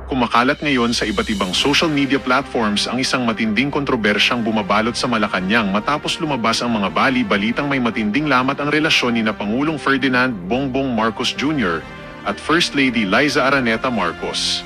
Kumakalat ngayon sa iba't ibang social media platforms ang isang matinding kontrobersyang bumabalot sa Malacanang matapos lumabas ang mga bali-balitang may matinding lamat ang relasyon ni na Pangulong Ferdinand Bongbong Marcos Jr. at First Lady Liza Araneta Marcos.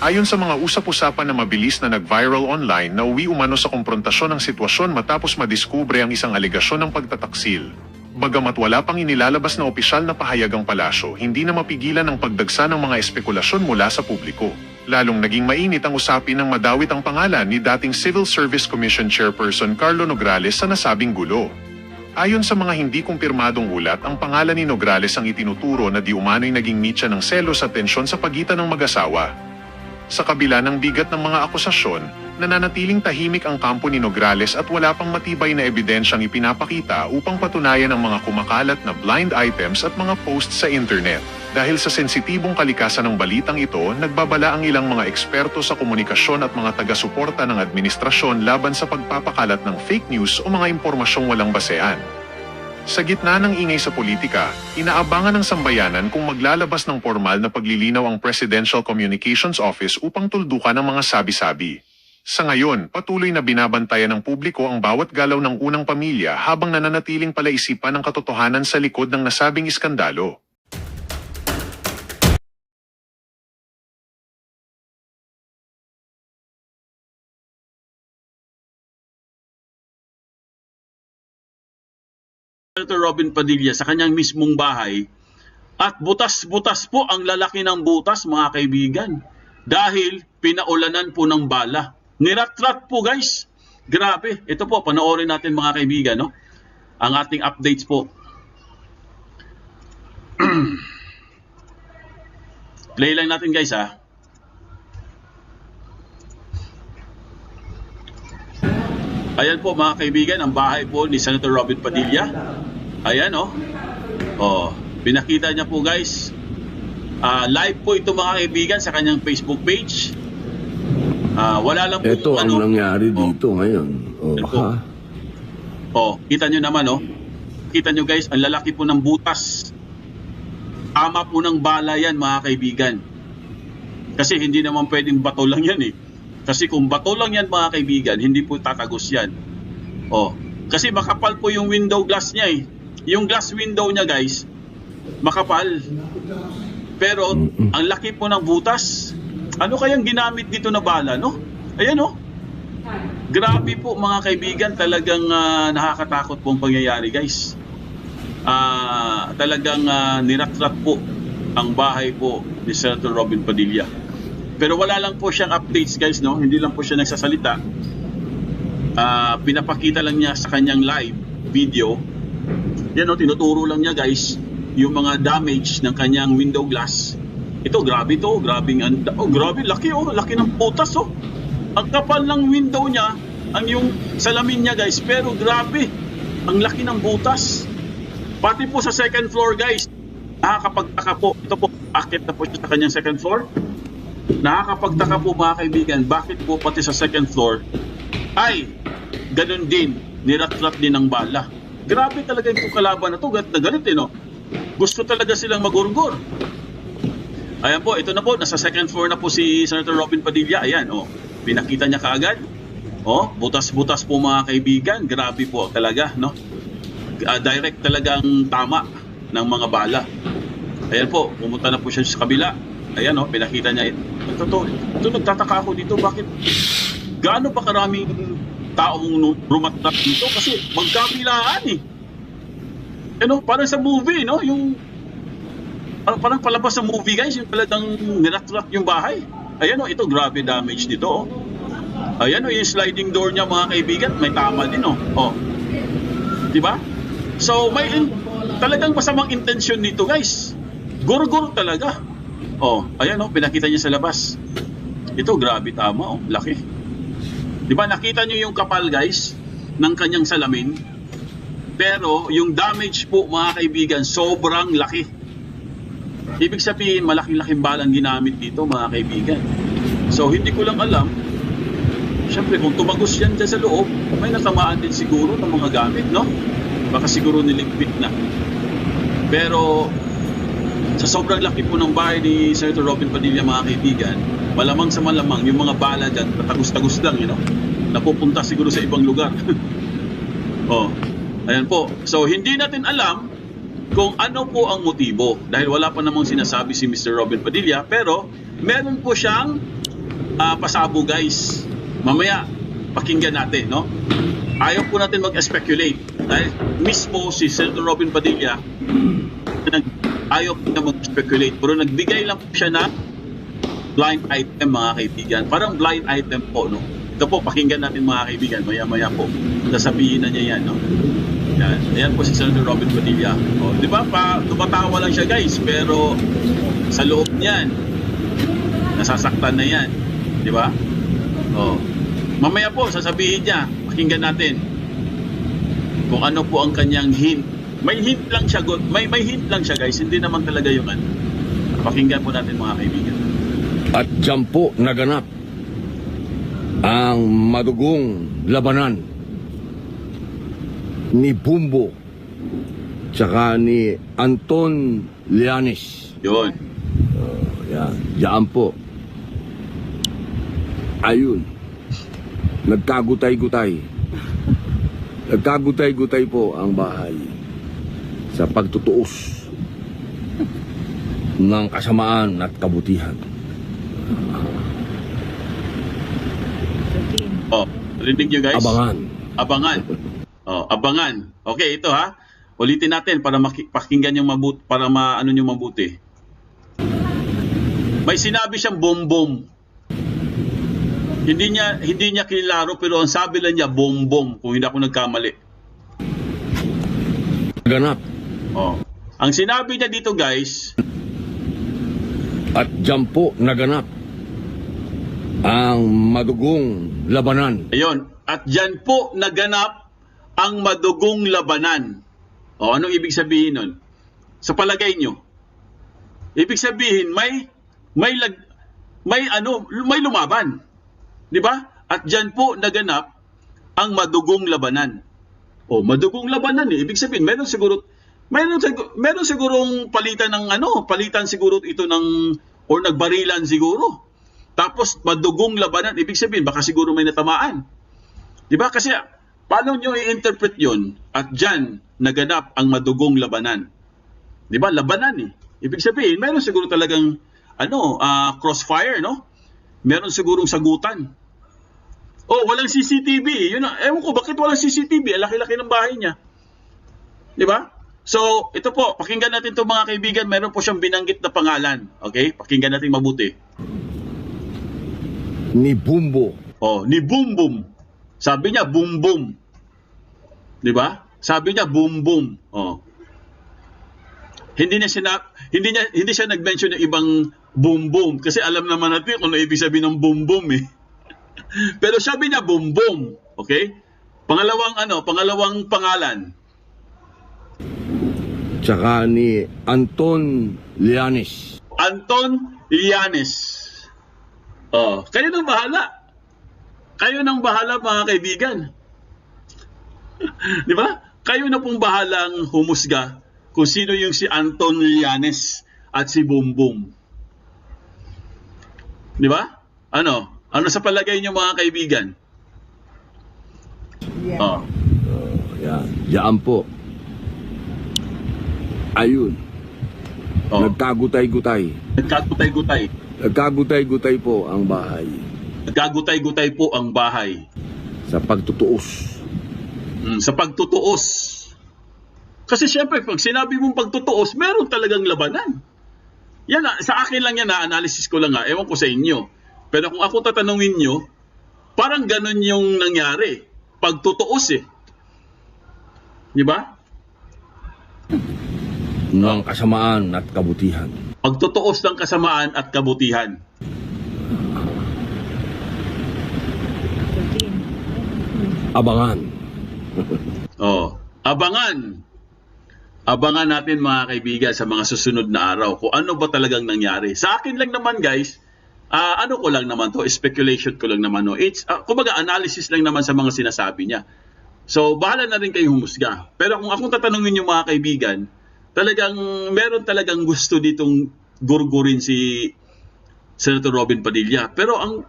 Ayon sa mga usap-usapan na mabilis na nag-viral online, nauwi umano sa komprontasyon ang sitwasyon matapos madiskubre ang isang alegasyon ng pagtataksil. Bagamat wala pang inilalabas na opisyal na pahayag ang palasyo, hindi na mapigilan ang pagdagsa ng mga espekulasyon mula sa publiko. Lalong naging mainit ang usapin ng madawit ang pangalan ni dating Civil Service Commission Chairperson Carlo Nograles sa nasabing gulo. Ayon sa mga hindi kumpirmadong ulat, ang pangalan ni Nograles ang itinuturo na di umano'y naging mitya ng selos at tensyon sa pagitan ng mag-asawa. Sa kabila ng bigat ng mga akusasyon, nananatiling tahimik ang kampo ni Nograles at wala pang matibay na ebidensyang ipinapakita upang patunayan ang mga kumakalat na blind items at mga posts sa internet. Dahil sa sensitibong kalikasan ng balitang ito, nagbabala ang ilang mga eksperto sa komunikasyon at mga taga-suporta ng administrasyon laban sa pagpapakalat ng fake news o mga impormasyong walang basehan. Sa gitna ng ingay sa politika, inaabangan ng sambayanan kung maglalabas ng formal na paglilinaw ang Presidential Communications Office upang tuldukan ang mga sabi-sabi. Sa ngayon, patuloy na binabantayan ng publiko ang bawat galaw ng unang pamilya habang nananatiling palaisipan ang katotohanan sa likod ng nasabing iskandalo. Senator Robin Padilla sa kanyang mismong bahay at butas-butas po ang lalaki ng butas, mga kaibigan, dahil pinaulanan po ng bala. Nirat-rat po, guys. Grabe. Ito po, panoorin natin, mga kaibigan, no? Ang ating updates po. Play lang natin, guys, ha. Ayan po, mga kaibigan, ang bahay po ni Senator Robin Padilla. Ayan, oh. Oh, pinakita niya po, guys. Live po ito, mga kaibigan, sa kanyang Facebook page. Wala lang po ito ang nangyari dito ngayon. Kita nyo naman, oh. Kita nyo, guys, ang lalaki po ng butas. Tama po ng bala yan, mga kaibigan. Kasi hindi naman pwedeng bato lang yan, eh. Kasi kung bato lang yan, mga kaibigan, hindi po tatagos yan. Kasi makapal po yung window glass niya, eh. Yung glass window niya, guys, makapal. Pero ang laki po ng butas. Ano kayang ginamit dito na bala, no? Ayan, oh. Grabe po, mga kaibigan, talagang nakakatakot po ang pangyayari, guys. Talagang nirat-rat po ang bahay po ni Senator Robin Padilla. Pero wala lang po siyang updates, guys, no? Hindi lang po siya nagsasalita. Pinapakita lang niya sa kanyang live video. Yan, no? Tinuturo lang niya, guys, yung mga damage ng kanyang window glass. Ito, grabe to. Grabe, laki, oh. Laki ng putas, oh. Ang kapal ng window niya, ang yung salamin niya, guys. Pero grabe, ang laki ng butas. Pati po sa second floor, guys. Nakakapagtaka po. Ito po, akit na po siya sa kanyang second floor. Nakakapagtaka po, mga kaibigan, bakit po pati sa second floor ay ganun din, nirat-rat din ng bala. Grabe talaga yung kalaban na to, galit na galit, eh, no? Gusto talaga silang magurgor. Ayan po, ito na po, nasa second floor na po si Senator Robin Padilla. Ayan, oh, pinakita niya kaagad. Oh, butas-butas po, mga kaibigan. Grabe po talaga, no? Direct talagang tama ng mga bala. Ayan po, pumunta na po siya sa kabila. Ayan, oh, pinakita niya. Ito, nagtataka ako dito, bakit gaano ba karaming taong rumatrat dito? Kasi magkabilaan, eh. Ano, parang sa movie, no? Yung parang palabas sa movie, guys, yung talagang nirat-rat yung bahay. Ayan, oh, ito, grabe damage dito, oh. Ayan, oh, yung sliding door niya, mga kaibigan, may tama din, oh. Oh. Diba? So, may talagang masamang intensyon nito, guys. Guro-guro talaga. Oh, ayan, oh, pinakita niya sa labas. Ito, grabe, tama, oh, laki. Diba, nakita niyo yung kapal, guys, ng kanyang salamin. Pero yung damage po, mga kaibigan, sobrang laki. Ibig sabihin, malaking-laking balang ginamit dito, mga kaibigan. So, hindi ko lang alam. Siyempre, kung tumagos yan dyan sa loob, may natamaan din siguro ng mga gamit, no? Baka siguro niligpit na. Pero, sa sobrang laki po ng bahay ni Senator Robin Padilla, mga kaibigan, Malamang sa malamang, yung mga bala dyan, tagos-tagos lang, napupunta siguro sa ibang lugar. Oh, ayan po. So, hindi natin alam kung ano po ang motibo dahil wala pa namang sinasabi si Mr. Robin Padilla, pero meron po siyang pasabo, guys. Mamaya, pakinggan natin, no? Ayaw po natin mag-speculate dahil mismo si Senator Robin Padilla ayaw po na mag-speculate, pero nagbigay lang po siya na blind item, mga kaibigan. Parang blind item po, no? Ito po, pakinggan natin, mga kaibigan. Maya-maya po, sasabihin na niya yan, no? Yan. Ayan po si Senator Robin Padilla. O, di ba? Tumatawa lang siya, guys, pero sa loob niyan, nasasaktan na yan. Di ba? O, mamaya po, sasabihin niya, pakinggan natin kung ano po ang kanyang hint. May hint lang siya, may hint lang siya, guys. Hindi naman talaga yung ano. Pakinggan po natin, mga kaibigan. At dyan po naganap ang madugong labanan ni Bumbo tsaka ni Anton Llanes. Yun. Yan. Diyan po. Ayun. Nagkagutay-gutay. Nagkagutay-gutay po ang bahay sa pagtutuos ng kasamaan at kabutihan. Oh, rinig nyo, guys? Abangan. Abangan. Oh, abangan. Okay, ito ha. Ulitin natin para pakinggan yung mabuti, para maano nyo mabuti. May sinabi siyang bombom. Hindi niya kilaro, pero ang sabi lang niya bombom, kung hindi ako nagkamali. Ganap. Oh. Ang sinabi niya dito, guys, At dyan po naganap ang madugong labanan. ayun, at dyan po naganap ang madugong labanan. O, anong ibig sabihin nun? Sa palagay nyo, ibig sabihin may lumaban. Di ba? At dyan po naganap ang madugong labanan. O, madugong labanan eh. Ibig sabihin, meron sigurong palitan siguro ito or nagbarilan siguro. Tapos madugong labanan, ibig sabihin baka siguro may natamaan. 'Di ba? Kasi paano nyo i-interpret 'yon? At diyan naganap ang madugong labanan. 'Di ba? Labanan eh. Ibig sabihin, meron siguro talagang crossfire, no? Meron sigurong sagutan. Oh, walang CCTV. Ewan ko bakit walang CCTV. Laki-laki ng bahay niya. 'Di ba? So, ito po, pakinggan natin 'to, mga kaibigan. Meron po siyang binanggit na pangalan. Okay? Pakinggan natin mabuti. Ni Bumbo. Oh, ni Bumbum. Sabi niya Bumbum. 'Di ba? Sabi niya Bumbum. Oh. Hindi siya nag-mention ng ibang Bumbum kasi alam naman natin kung ano ibig sabihin ng Bumbum eh. Pero sabi niya Bumbum. Okay? Pangalawang pangalan. Tsaka ni Anton Llanes. Anton Llanes. Oh, kayo nang bahala. Kayo nang bahala, mga kaibigan. Di ba? Kayo na pong bahalang humusga kung sino yung si Anton Llanes at si Bumbum. Di ba? Ano sa palagay niyo, mga kaibigan? Yeah. Oh. Yan. Diyan po. Ayun. Oh. Nagkagutay-gutay. Nagkagutay-gutay. Nagkagutay-gutay po ang bahay Nagkagutay-gutay po ang bahay. sa pagtutuos. Sa pagtutuos. Kasi syempre, pag sinabi mong pagtutuos, meron talagang labanan. Yan, sa akin lang yan, analysis ko lang ewan ko sa inyo. Pero kung ako tatanungin nyo, parang ganun yung nangyari. Pagtutuos eh. Di ba? Ng kasamaan at kabutihan. Pagtutuos ng kasamaan at kabutihan. Abangan. Oh, abangan. Abangan natin, mga kaibigan, sa mga susunod na araw kung ano ba talagang nangyari. Sa akin lang naman, guys, ko lang naman to, speculation ko lang naman. No? It's, kumbaga, analysis lang naman sa mga sinasabi niya. So, bahala na rin kayong humusga. Pero kung akong tatanungin yung mga kaibigan, meron talagang gusto ditong gurgurin si Senator Robin Padilla. Pero ang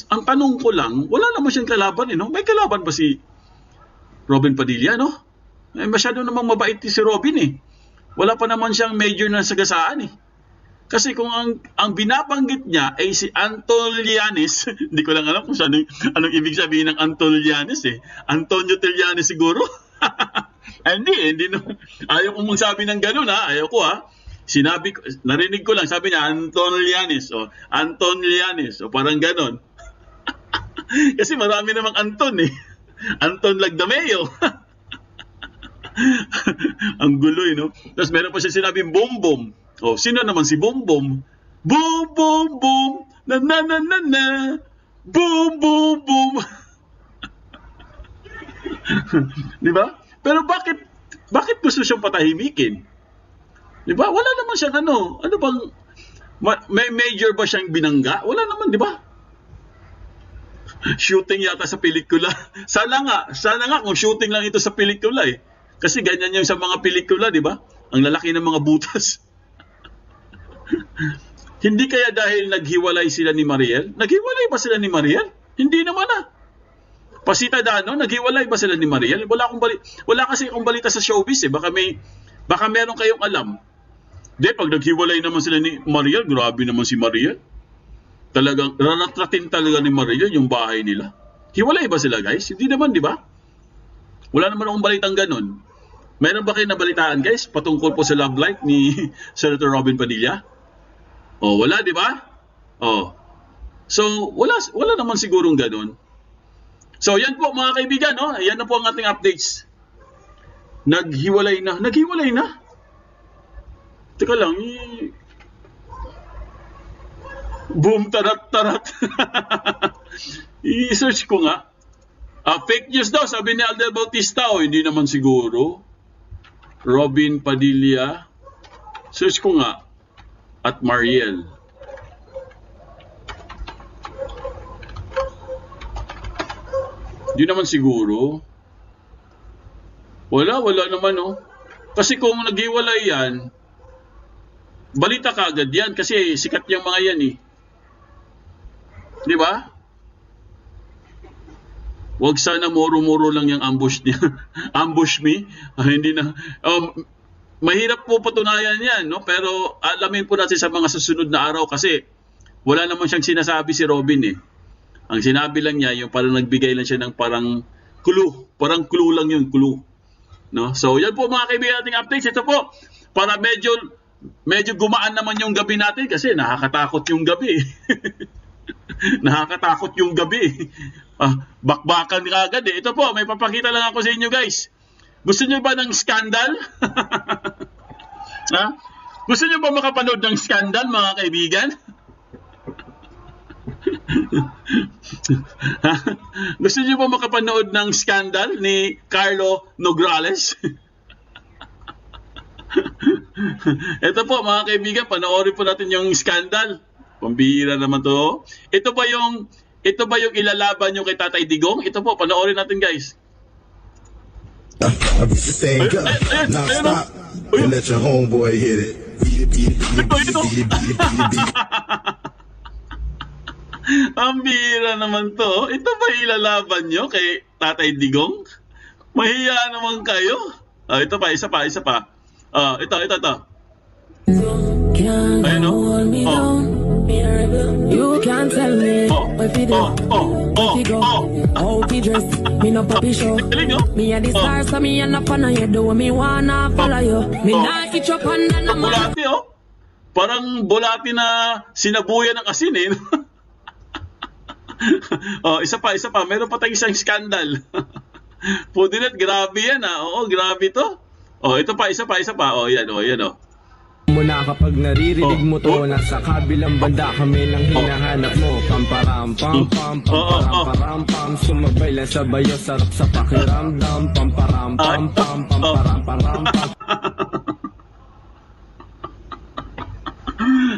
tanong ko lang, wala naman siyang kalaban, eh, no? May kalaban ba si Robin Padilla, no? Eh, masyado namang mabait si Robin, eh. Wala pa naman siyang major na sagasaan, eh. Kasi kung ang binabanggit niya ay si Anton Llanes, hindi ko lang alam kung anong ibig sabihin ng Anton Llanes, eh. Antonio Trillanes siguro. Hindi no. Ayaw kong magsabi ng gano'n, ha. Ayaw ko, ha. Narinig ko lang, sabi niya, Anton Llanes, o Anton Llanes, o parang gano'n. Kasi marami namang Anton, eh. Anton Lagdameo. Ang gulo, eh, no? Tapos meron pa siya sinabing Bombom. O, sino naman si Bombom? Boom, boom, boom, na na na na na, boom, boom, boom. Di ba? Pero bakit gusto siyang patahimikin? Di ba? Wala naman siyang ano bang, may major ba siyang binangga? Wala naman, di ba? Shooting yata sa pelikula. Sana nga kung shooting lang ito sa pelikula, eh. Kasi ganyan yung sa mga pelikula, di ba? Ang lalaki ng mga butas. Hindi kaya dahil naghiwalay sila ni Mariel? Naghiwalay ba sila ni Mariel? Hindi naman, ah. Pasita Dano, naghiwalay ba sila ni Mariel? Wala kasi akong balita sa showbiz, eh. Baka meron kayong alam. Pag naghiwalay naman sila ni Mariel, grabe naman si Mariel. Talagang raratratin talaga ni Mariel yung bahay nila. Hiwalay ba sila, guys? Hindi naman, di ba? Wala naman akong balitang ganun. Meron ba kayo nabalitaan, guys, patungkol po sa love life ni Senator Robin Padilla? Oh, wala, di ba? Oh. So, wala naman sigurong ganun. So, yan po mga kaibigan, no? Yan na po ang ating updates. Naghiwalay na. Teka lang, boom, tarat. I-search ko nga. Fake news daw, sabi ni Alden Bautista. Hindi naman siguro. Robin Padilla. Search ko nga. At Mariel. Hindi naman siguro. Wala naman, oh. Kasi kung naghiwalay yan, balita kaagad yan kasi sikat yung mga yan, eh. Di ba? Huwag sana muro-muro lang yung ambush niya. Ambush me. Hindi na. Mahirap po patunayan yan, no? Pero alamin po natin sa mga susunod na araw kasi wala naman siyang sinasabi si Robin, eh. Ang sinabi lang niya, yung parang nagbigay lang siya ng parang clue. Parang clue lang yun, clue. No? So, yan po mga kaibigan nating updates. Ito po, para medyo gumaan naman yung gabi natin kasi nakakatakot yung gabi. Nakakatakot yung gabi. Bakbakan ka agad, eh. Ito po, may papakita lang ako sa inyo, guys. Gusto niyo ba ng skandal? Ha? Gusto niyo ba makapanood ng skandal, mga kaibigan? Gusto niyo ba makapanood ng skandal ni Carlo Nograles? Ito po mga kaibigan, panoorin po natin yung skandal. Pambihira naman to. Ito ba yung ilalaban nyo kay Tatay Digong? Ito po, panoorin natin, guys. I beat the thing up, not stop, and let your homeboy hit it. Beat it. Ang bihira naman to. Ito ba ilalaban nyo kay Tatay Digong? Mahiya naman kayo. Ito pa, isa pa. Ito. Ayun, no? You can't tell me what to do, what to go, how to dress. Me no puppy show. Me a the star, so me and up on you do me wanna follow you. Me not itch up under the man. Bulati, oh. Parang bulati na sinabuyan ng asin, eh. Isa pa. Meron pa tayong isang skandal. Pudinet, grabe yan, ah. Oo, grabe to. Ito pa, isa pa. Yan. Muna kapag naririnig mo to, nasa kabilang banda kami nang hinahanap mo. Pamparam sumabay lang sa bayo, sarap sa pakiramdam. Pamparam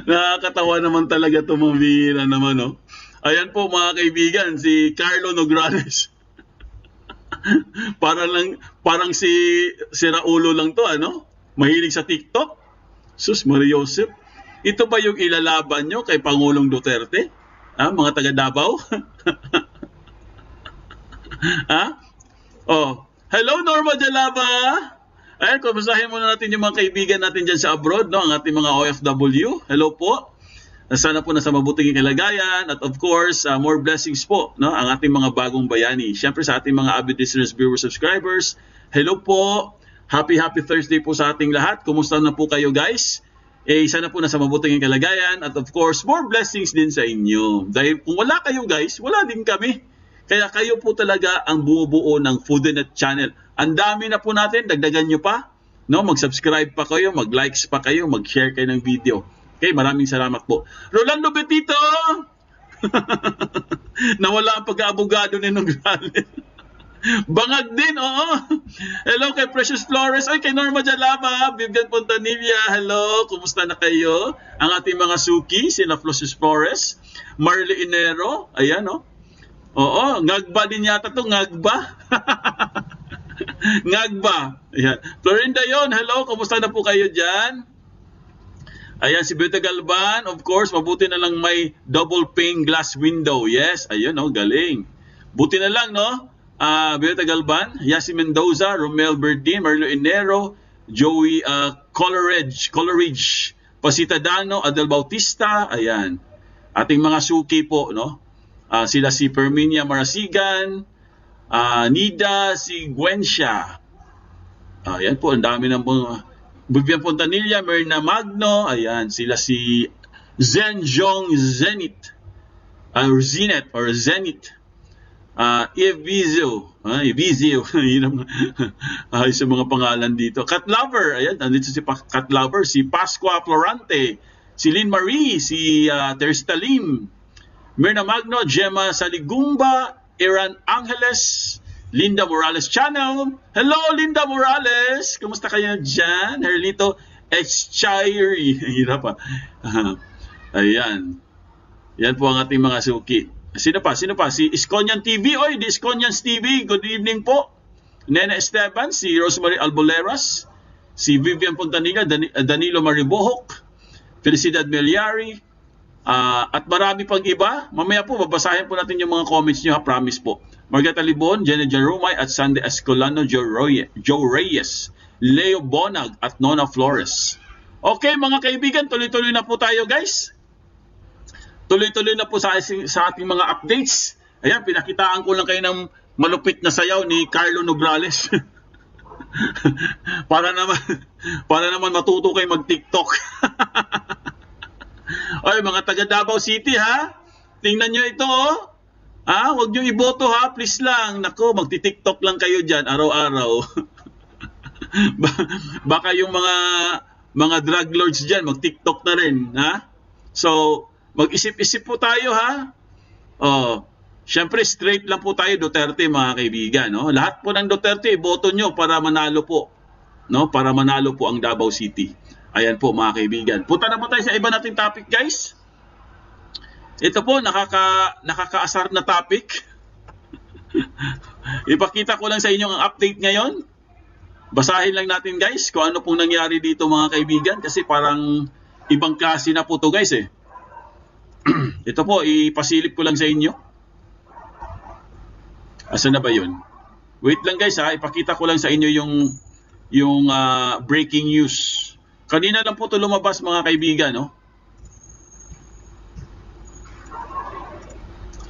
Nakakatawa naman talaga ito, mambihira naman, no? Ayan po mga kaibigan, si Carlo Nograles. parang si Raulo lang to, ano? Mahilig sa TikTok. Sus, Maria Joseph. Ito ba yung ilalaban nyo kay Pangulong Duterte? Mga taga Davao? Hello, Norma Jalaba! Ayan, kumustahin muna natin yung mga kaibigan natin dyan sa abroad, no? Ang ating mga OFW. Hello po. Sana po nasa mabuting kalagayan at of course, more blessings po, no? Ang ating mga bagong bayani. Siyempre sa ating mga avid listeners, viewers, subscribers. Hello po. Happy Thursday po sa ating lahat. Kumusta na po kayo, guys? Sana po nasa mabuting kalagayan at of course, more blessings din sa inyo. Dahil kung wala kayo, guys, wala din kami. Kaya kayo po talaga ang bumubuo ng Foodnet channel. Ang dami na po natin, dagdagan nyo pa. No? Mag-subscribe pa kayo, mag-likes pa kayo, mag-share kayo ng video. Okay, maraming salamat po. Rolando Betito! Nawala ang pag-aabogado ni Nograles. Bangag din, oo. Hello kay Precious Flores. Ay, kay Norma Jalaba. Vivian Pontanilla. Hello, kumusta na kayo? Ang ating mga suki, sina Precious Flores. Marley Inero. Ayan, no? Oo, ngagba din yata to, ngagba. Ngagba. Ayan. Florinda yon, hello, kumusta na po kayo dyan? Ayan, si Beta Galban, of course, mabuti na lang may double pane glass window. Yes, ayun, no, galing. Buti na lang, no? Beta Galban, Yasi Mendoza, Romel Berdin, Marlo Inero, Joey Coleridge, Pasita Dano, Adel Bautista, ayan. Ating mga suki po, no? Sila si Perminia Marasigan, Nida, si Gwencia. Ayan po, ang dami ng mga Vivian Fontanilla, Merna Magno, ayan, sila si Zenjong Zenit, or Zenit, Evizio, yun ang sa mga pangalan dito. Cat Lover, ayan, nandito si Cat Lover, si Pasqua Florante, si Lynn Marie, si Teresita Lim, Mirna Magno, Gemma Saligumba, Iran Angeles, Linda Morales Channel. Hello, Linda Morales! Kumusta kayo dyan? Herlito Eschayri. Hirap pa. Ayan. Yan po ang ating mga suki. Sino pa? Si Isconyan TV. Oy, di Isconyans TV. Good evening po. Nena Esteban, si Rosemary Alboleras, si Vivian Pontanilla, Danilo Maribohok, Felicidad Meliari, at marami pang iba. Mamaya po, babasahin po natin yung mga comments nyo, ha? Promise po. Margarita Libon, Jenny Jarumay, at Sandy Escolano, Joe Reyes, Leo Bonag, at Nona Flores. Okay, mga kaibigan, tuloy-tuloy na po tayo, guys. Tuloy-tuloy na po sa ating mga updates. Ayan, pinakitaan ko lang kayo ng malupit na sayaw ni Carlo Nograles. para naman matuto kayo mag-TikTok. Ay, mga taga Davao City, ha? Tingnan nyo ito, oh. Huwag nyo iboto, ha? Please lang. Nako, magti-TikTok lang kayo dyan, araw-araw. Baka yung mga drug lords dyan, mag-TikTok na rin, ha? So, mag-isip-isip po tayo, ha? Siyempre, straight lang po tayo, Duterte, mga kaibigan, no? Lahat po ng Duterte, iboto nyo para manalo po, no? Para manalo po ang Davao City. Ayan po, mga kaibigan. Punta na po tayo sa iba nating topic, guys. Ito po, nakakaasar na topic. Ipakita ko lang sa inyo ang update ngayon. Basahin lang natin, guys, kung ano pong nangyari dito, mga kaibigan. Kasi parang ibang klase na po to, guys, eh. Ito po, ipasilip ko lang sa inyo. Asan na ba yun? Wait lang, guys, ha. Ipakita ko lang sa inyo yung breaking news. Kanina lang po ito lumabas, mga kaibigan, no?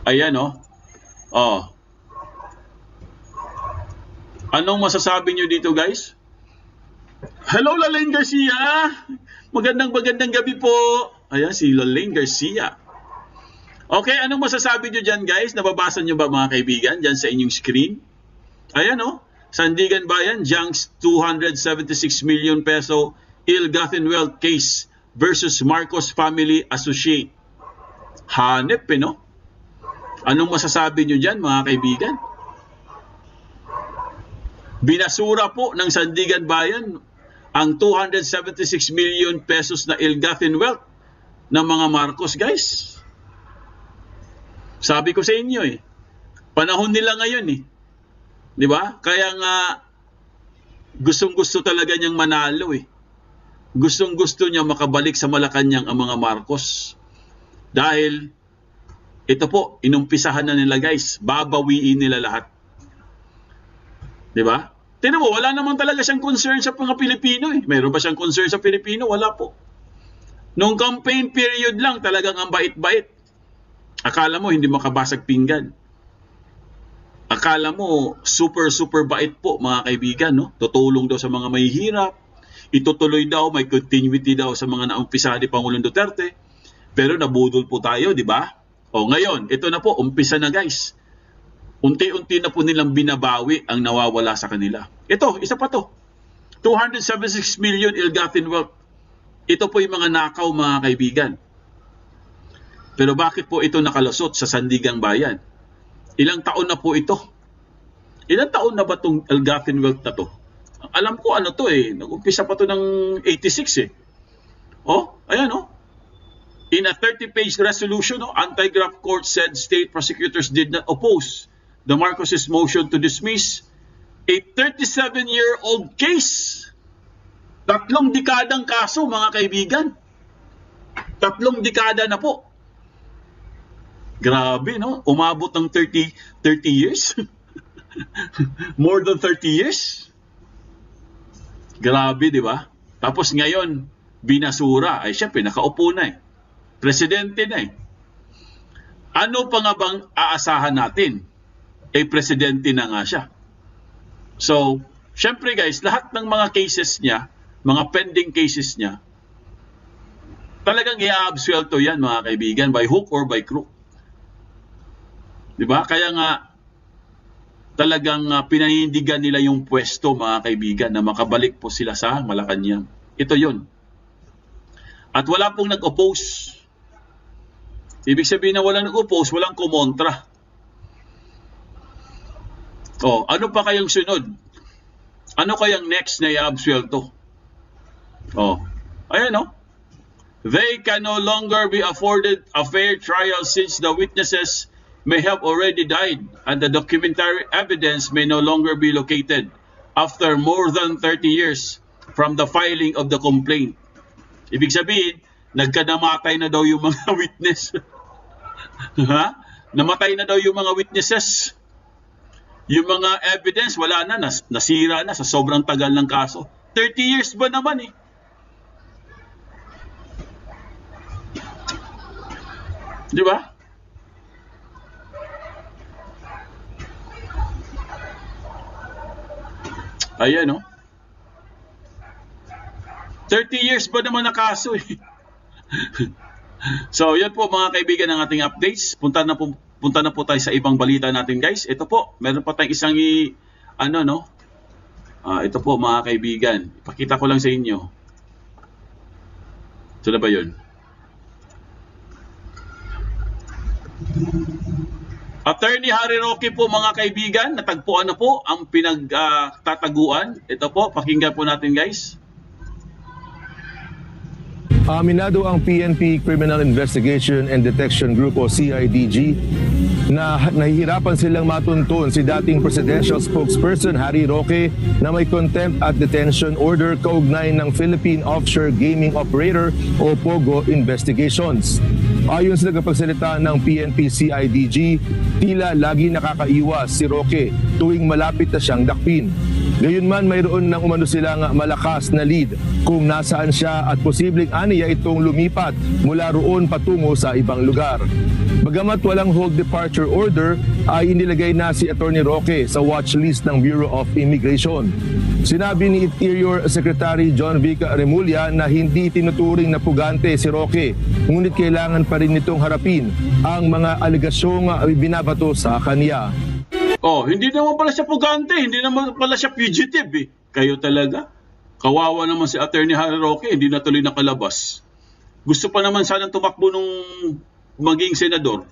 Ayan, no? Anong masasabi nyo dito, guys? Hello, Lalaine Garcia! Magandang gabi po. Ayan, si Lalaine Garcia. Okay, anong masasabi nyo dyan, guys? Nababasa nyo ba, mga kaibigan, dyan sa inyong screen? Ayan, no? Sandigan Bayan, Jiang's 276 million peso ill-gotten wealth case versus Marcos Family Associate. Hanep, no? Anong masasabi nyo dyan, mga kaibigan? Binasura po ng Sandigan Bayan ang 276 million pesos na ill-gotten wealth ng mga Marcos, guys. Sabi ko sa inyo, eh. Panahon nila ngayon, eh. Di ba? Kaya nga, gustong-gusto talaga niyang manalo, eh. gustong-gusto niya makabalik sa Malacanang ang mga Marcos. Dahil, ito po, inumpisahan na nila guys, babawiin nila lahat. Diba? Tignan mo, wala naman talaga siyang concern sa mga Pilipino eh. Meron ba siyang concern sa Pilipino? Wala po. Nung campaign period lang, talagang ang bait-bait. Akala mo, hindi makabasag pinggan. Akala mo, super bait po mga kaibigan, no? Tutulong daw sa mga mahihirap. Itutuloy daw, may continuity daw sa mga naumpisahan ni Pangulong Duterte. Pero nabudol po tayo, di ba? O ngayon, ito na po, umpisa na guys. Unti-unti na po nilang binabawi ang nawawala sa kanila. Ito, isa pa to. 276 million ill-gotten wealth. Ito po yung mga nakaw mga kaibigan. Pero bakit po ito nakalusot sa Sandigang Bayan? Ilang taon na po ito? Ilang taon na ba itong ill-gotten wealth na to? Alam ko ano to eh. Nag-umpisa pa to ng 86 eh. Oh, ayan oh. In a 30-page resolution, anti-graft court said state prosecutors did not oppose the Marcoses' motion to dismiss a 37-year-old case. 3 dekadang kaso, mga kaibigan. 3 dekada na po. Grabe, no? Umabot ng 30 years? More than 30 years? Grabe, di ba? Tapos ngayon, binasura. Ay, syempre, nakaupo na eh. Presidente na eh. Ano pa nga bang aasahan natin? Eh, presidente na nga siya. So, syempre guys, lahat ng mga cases niya, mga pending cases niya, talagang i-absuelto yan mga kaibigan, by hook or by crook. Diba? Kaya nga, talagang pinanindigan nila yung pwesto mga kaibigan na makabalik po sila sa Malacanang. Ito yun. At wala pong nag-oppose. Ibig sabihin na walang nag-oppose, walang kumontra. Oh, ano pa kayang sunod? Ano kayang next na i-absuelto? Oh, ayan oh. They can no longer be afforded a fair trial since the witnesses may have already died and the documentary evidence may no longer be located after more than 30 years from the filing of the complaint. Ibig sabihin, nagkanamatay na daw yung mga witness. Ha? Namatay na daw yung mga witnesses. Yung mga evidence, wala na, nasira na sa sobrang tagal ng kaso. 30 years ba naman eh? Di ba? Ayan, no? 30 years ba naman na kaso eh? So, yan po mga kaibigan ng ating updates. Punta na po tayo sa ibang balita natin, guys. Ito po, meron pa tayong isang ito po mga kaibigan. Ipakita ko lang sa inyo. Ito na ba yun? Attorney Harry Roque po mga kaibigan, natagpuan na po ang pinagtataguan. Ito po, pakinggan po natin guys. Aminado ang PNP Criminal Investigation and Detection Group o CIDG na nahihirapan silang matuntun si dating presidential spokesperson Harry Roque na may contempt at detention order kaugnay ng Philippine Offshore Gaming Operator o POGO investigations. Ayon sa nagpagsalita ng PNP CIDG, tila lagi nakakaiwas si Roque tuwing malapit na siyang dakpin. Gayunman mayroon ng umano silang malakas na lead kung nasaan siya at posibleng aniya itong lumipat mula roon patungo sa ibang lugar. Bagamat walang hold departure order, ay inilagay na si Attorney Roque sa watch list ng Bureau of Immigration. Sinabi ni Interior Secretary John Vic Remulla na hindi tinuturing na pugante si Roque, ngunit kailangan pa rin nitong harapin ang mga alegasyong binabato sa kaniya. Oh, hindi naman pala siya pugante, hindi naman pala siya fugitive eh. Kayo talaga. Kawawa naman si Attorney Harry Roque, hindi na tuloy nakalabas. Gusto pa naman sanang tumakbo nung maging senador.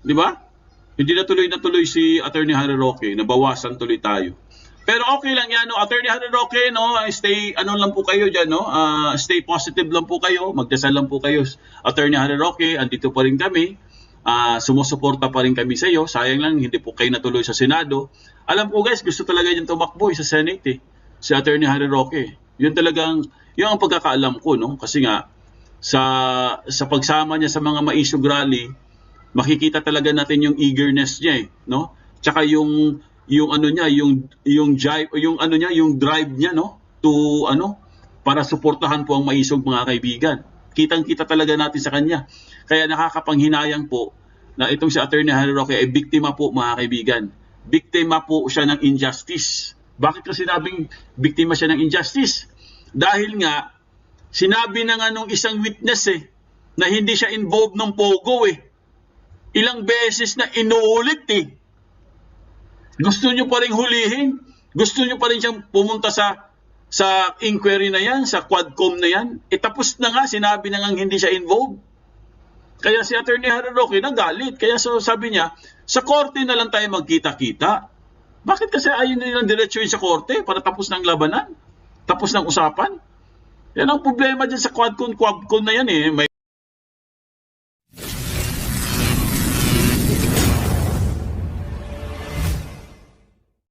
Di ba? Hindi na tuloy si Attorney Harry Roque, nabawasan tuloy tayo. Pero okay lang yan, no? Attorney Harry Roque, no? Stay, lang po kayo dyan, no? Stay positive lang po kayo, magdasal lang po kayo. Attorney Harry Roque, andito pa rin kami. Sumusuporta pa rin kami sa iyo. Sayang lang hindi po kayo natuloy sa Senado. Alam ko guys, gusto talaga yung tumakbo sa Senate eh. Si Attorney Harry Roque. Yun talagang Yun ang pagkakaalam ko, no? Kasi nga, sa pagsama niya sa mga maisog rally, makikita talaga natin yung eagerness niya, no? Tsaka yung ano niya, yung drive, yung drive niya, no? To para suportahan po ang maisog, mga kaibigan. Kitang-kita talaga natin sa kanya. Kaya nakakapanghinayang po na itong si Attorney Harry Roque ay biktima po, mga kaibigan. Biktima po siya ng injustice. Bakit ko sinabing biktima siya ng injustice? Dahil nga, sinabi na nga nung isang witness na hindi siya involved ng Pogo Ilang beses na inuulit Gusto nyo pa rin hulihin? Gusto nyo pa rin siyang pumunta sa inquiry na yan, sa Quadcom na yan? Tapos na nga, sinabi na nga hindi siya involved. Kaya si Attorney Harry Roque nagalit. Kaya sabi niya, sa korte na lang tayo magkita-kita. Bakit kasi ayaw nilang diretsuhin sa korte para tapos ng labanan? Tapos ng usapan? Yan ang problema dyan sa Quadcom na yan May